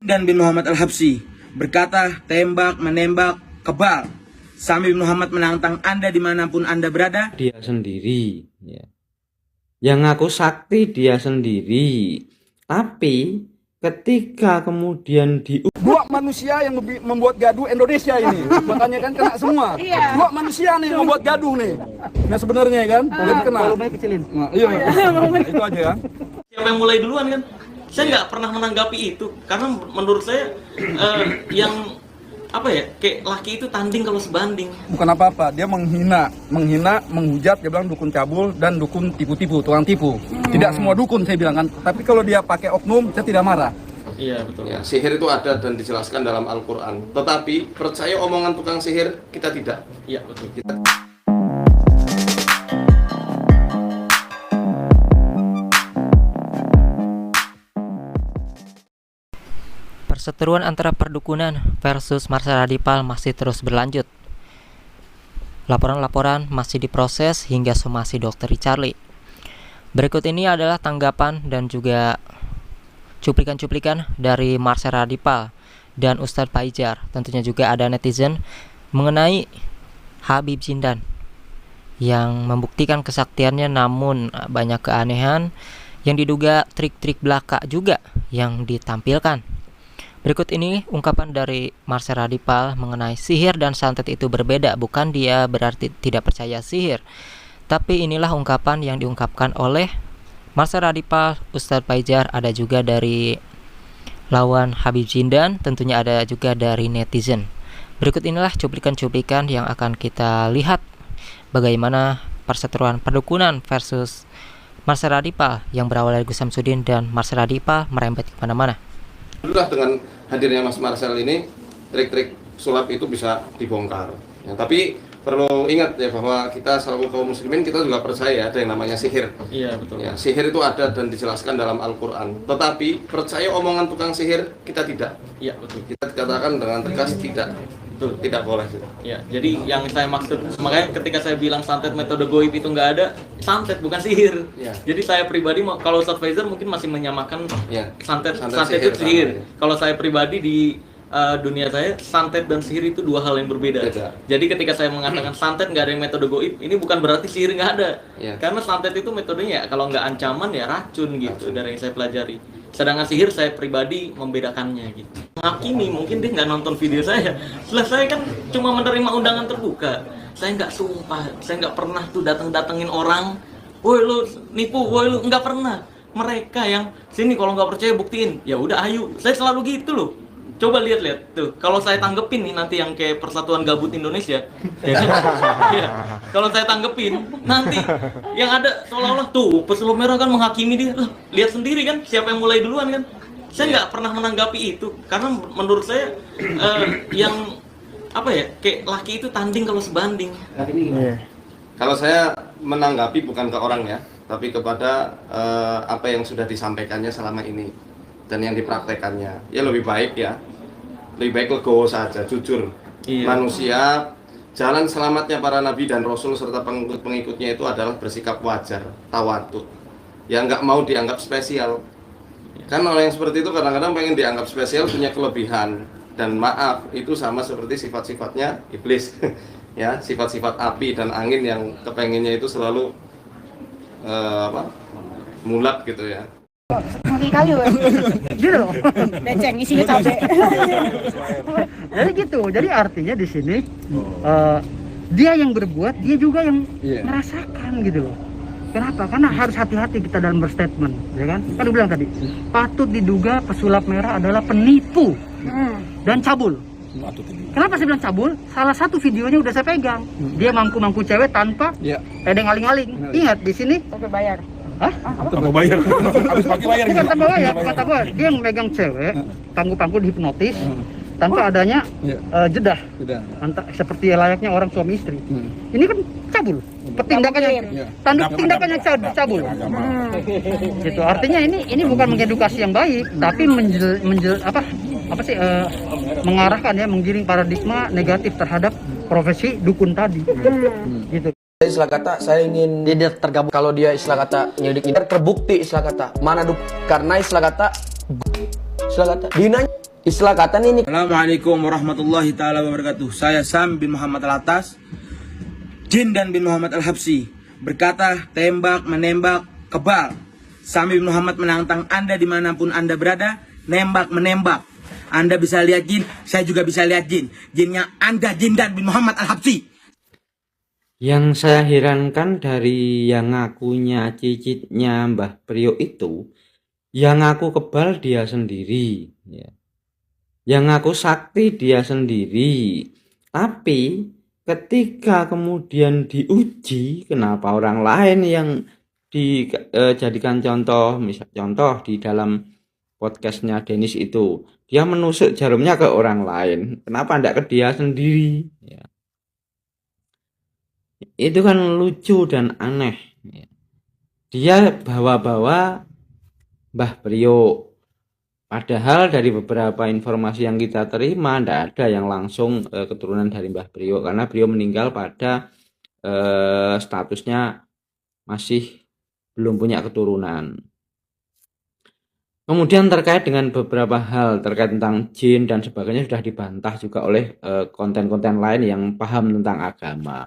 dan bin Muhammad Al-Habsyi berkata, tembak menembak kebal. Sami bin Muhammad menantang Anda dimanapun Anda berada. Dia sendiri, ya. Yang ngaku sakti dia sendiri. Tapi ketika kemudian dua manusia yang membuat gaduh Indonesia ini, makanya kan kena semua. Dua manusia nih yang membuat gaduh nih. Nah sebenarnya kan, lebih kena. Kecilin. Nah, iya, itu aja ya. Siapa yang mulai duluan kan? Saya nggak pernah menanggapi itu karena menurut saya yang apa ya, kayak laki itu tanding kalau sebanding. Bukan apa-apa, dia menghina, menghujat, dia bilang dukun cabul dan dukun tipu-tipu, tukang tipu. Tidak semua dukun saya bilang kan, tapi kalau dia pakai oknum, saya tidak marah. Iya betul. Ya, sihir itu ada dan dijelaskan dalam Al-Quran. Tetapi percaya omongan tukang sihir kita tidak. Iya betul. Kita Perseteruan antara perdukunan versus Marcel Radipal masih terus berlanjut. Laporan-laporan masih diproses hingga somasi Dr. Charlie. Berikut ini adalah tanggapan dan juga cuplikan-cuplikan dari Marcel Radipal dan Ustadz Faizar. Tentunya juga ada netizen mengenai Habib Jindan yang membuktikan kesaktiannya, namun banyak keanehan yang diduga trik-trik belaka juga yang ditampilkan. Berikut ini ungkapan dari Marcel Radipal mengenai sihir dan santet itu berbeda. Bukan dia berarti tidak percaya sihir, tapi inilah ungkapan yang diungkapkan oleh Marcel Radipal, Ustadz Faizar, ada juga dari lawan Habib Jindan, tentunya ada juga dari netizen. Berikut inilah cuplikan-cuplikan yang akan kita lihat bagaimana perseteruan perdukunan versus Marcel Radipal yang berawal dari Gus Samsudin dan Marcel Radipal merembet kemana-mana. Alhamdulillah dengan hadirnya Mas Marcel ini, trik-trik sulap itu bisa dibongkar. Ya, tapi perlu ingat ya bahwa kita selalu kaum muslimin kita juga percaya ada yang namanya sihir. Iya betul. Ya, sihir itu ada dan dijelaskan dalam Al-Quran. Tetapi percaya omongan tukang sihir kita tidak. Iya betul. Kita katakan dengan tegas tidak. Betul. Tidak boleh. Ya, jadi yang saya maksud, makanya ketika saya bilang santet metode goib itu nggak ada, santet bukan sihir. Ya. Jadi saya pribadi, kalau Ustadz Faizar mungkin masih menyamakan Ya. santet Santet itu sihir. sama, ya. Kalau saya pribadi di dunia saya, santet dan sihir itu dua hal yang berbeda. Beda. Jadi ketika saya mengatakan santet nggak ada yang metode goib, ini bukan berarti sihir nggak ada. Ya. Karena santet itu metodenya kalau nggak ancaman ya racun gitu, dari yang saya pelajari. Sedangkan sihir saya pribadi membedakannya gitu. Menghakimi, mungkin dia nggak nonton video saya. Setelah saya kan cuma menerima undangan terbuka. Saya nggak sumpah, saya nggak pernah tuh datengin orang. Woi lu nipu, woi lu nggak pernah. Mereka yang sini kalau nggak percaya buktiin. Ya udah ayo. Saya selalu gitu loh. Coba lihat tuh, kalau saya tanggepin nih nanti yang kayak Persatuan Gabut Indonesia, ya kan? Ya, kalau saya tanggepin nanti yang ada seolah-olah tuh pesulap merah kan menghakimi dia, lihat sendiri kan siapa yang mulai duluan kan? Saya nggak pernah menanggapi itu karena menurut saya yang apa ya, kayak laki itu tanding kalau sebanding. Kalau saya menanggapi bukan ke orang ya, tapi kepada apa yang sudah disampaikannya selama ini dan yang dipraktekannya. Ya lebih baik ya, lebih baik legowo saja, jujur. Iya. Manusia, jalan selamatnya para nabi dan rasul serta pengikut-pengikutnya itu adalah bersikap wajar, tawadhu. Ya nggak mau dianggap spesial. Kan orang yang seperti itu kadang-kadang pengen dianggap spesial, punya kelebihan. Dan maaf, itu sama seperti sifat-sifatnya iblis. Ya, sifat-sifat api dan angin yang kepengennya itu selalu mulat gitu ya. Makin kayu gitu loh. Beceng isinya cabe. Jadi gitu. Jadi artinya di sini dia yang berbuat, dia juga yang merasakan gitu loh. Kenapa? Karena harus hati-hati kita dalam berstatement, ya kan? Kan udah bilang tadi, patut diduga pesulap merah adalah penipu dan cabul. Kenapa saya bilang cabul? Salah satu videonya udah saya pegang. Dia mangku-mangku cewek tanpa pedeng aling-aling. Ingat di sini sampai bayar. Hah? Tanpa bayar. Habis pakai bayar. Bukan tanpa bayar, kata gue. Dia yang megang cewek, pangku-pangku dihipnotis tanpa adanya jedah. Seperti layaknya orang suami istri. Ini kan cabul. Tindakannya cabul. Gitu. Artinya ini bukan mengedukasi yang baik, tapi mengarahkan ya, menggiring paradigma negatif terhadap profesi dukun tadi. Gitu. Istilah kata saya ingin dia tergabung, kalau dia istilah kata nyelidik ini terbukti istilah kata mana karena istilah kata dinanya istilah kata ini Assalamualaikum warahmatullahi taala wabarakatuh. Saya Sam bin Muhammad Al-Atas, Jin dan bin Muhammad Al-Habsi, berkata tembak menembak kebal. Sami bin Muhammad menantang Anda dimanapun Anda berada, nembak menembak. Anda bisa lihat jin, saya juga bisa lihat jin. Jinnya Anda, Jin dan bin Muhammad Al-Habsi. Yang saya herankan dari yang ngakunya cicitnya Mbah Priok itu, yang ngaku kebal dia sendiri, ya. Yang ngaku sakti dia sendiri. Tapi ketika kemudian diuji, kenapa orang lain yang dijadikan contoh, misal contoh di dalam podcastnya Dennis itu, dia menusuk jarumnya ke orang lain, kenapa tidak ke dia sendiri, ya. Itu kan lucu dan aneh, ya. Dia bawa-bawa Mbah Priok, padahal dari beberapa informasi yang kita terima tidak ada yang langsung keturunan dari Mbah Priok, karena beliau meninggal pada statusnya masih belum punya keturunan. Kemudian terkait dengan beberapa hal terkait tentang jin dan sebagainya sudah dibantah juga oleh konten-konten lain yang paham tentang agama.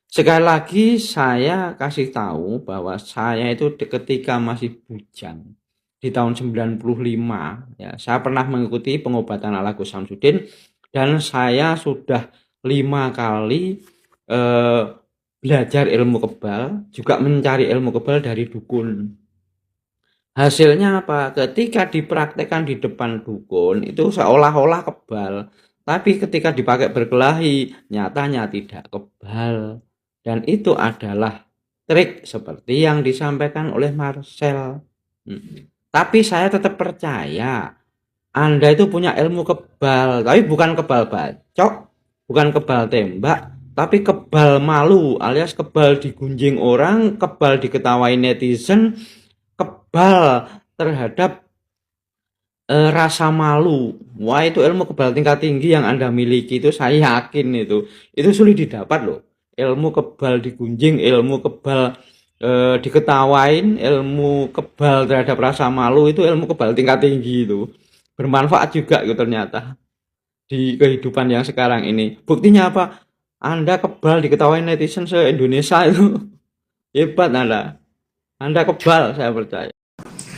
Sekali lagi saya kasih tahu bahwa saya itu ketika masih bujang di tahun 95, ya, saya pernah mengikuti pengobatan ala Gus Samsudin dan saya sudah 5 kali belajar ilmu kebal, juga mencari ilmu kebal dari dukun. Hasilnya apa? Ketika dipraktekkan di depan dukun itu seolah-olah kebal, tapi ketika dipakai berkelahi nyatanya tidak kebal. Dan itu adalah trik seperti yang disampaikan oleh Marcel. Tapi saya tetap percaya Anda itu punya ilmu kebal, tapi bukan kebal bacok, bukan kebal tembak, tapi kebal malu alias kebal digunjing orang, kebal diketawain netizen, kebal terhadap rasa malu. Wah, itu ilmu kebal tingkat tinggi yang Anda miliki, itu saya yakin itu sulit didapat loh. Ilmu kebal digunjing, ilmu kebal diketawain, ilmu kebal terhadap rasa malu, itu ilmu kebal tingkat tinggi, itu bermanfaat juga gitu ternyata di kehidupan yang sekarang ini. Buktinya apa? Anda kebal diketawain netizen se-Indonesia itu hebat. Anda kebal, saya percaya.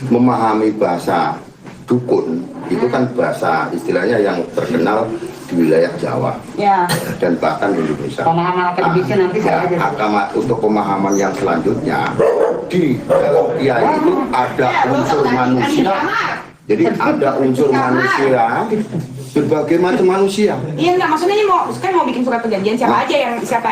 Memahami bahasa dukun itu kan bahasa istilahnya yang terkenal di wilayah Jawa, ya, dan bahkan di Indonesia. Pemahaman akademiknya nanti agama untuk pemahaman yang selanjutnya di dalam kiai itu ada unsur manusia. Jadi ada unsur manusia, berbagai macam manusia. Iya, enggak, maksudnya ini mau bikin surat perjanjian siapa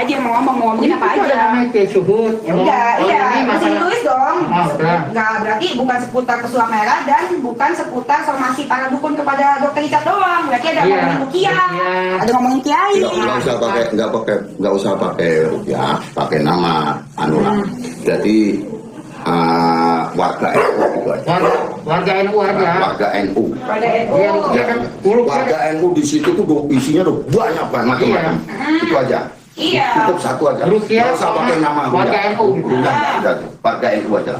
aja yang mau ngomongin apa aja. Enggak, iya, masih ditulis dong. Enggak, berarti bukan seputar pesulap merah dan bukan seputar somasi para dukun kepada dokter Richard doang. Berarti ada ngomongin rukiah, ada ngomongin kiai. Enggak usah pakai rukiah, pakai nama anulah. Jadi warga NU itu aja. Warga NU aja. Warga NU. Warga NU di situ tuh isinya tuh banyak banget macam-macam. Itu aja. Iya. Cukup satu aja. Nggak usah pakai nama warga NU. Warga NU aja.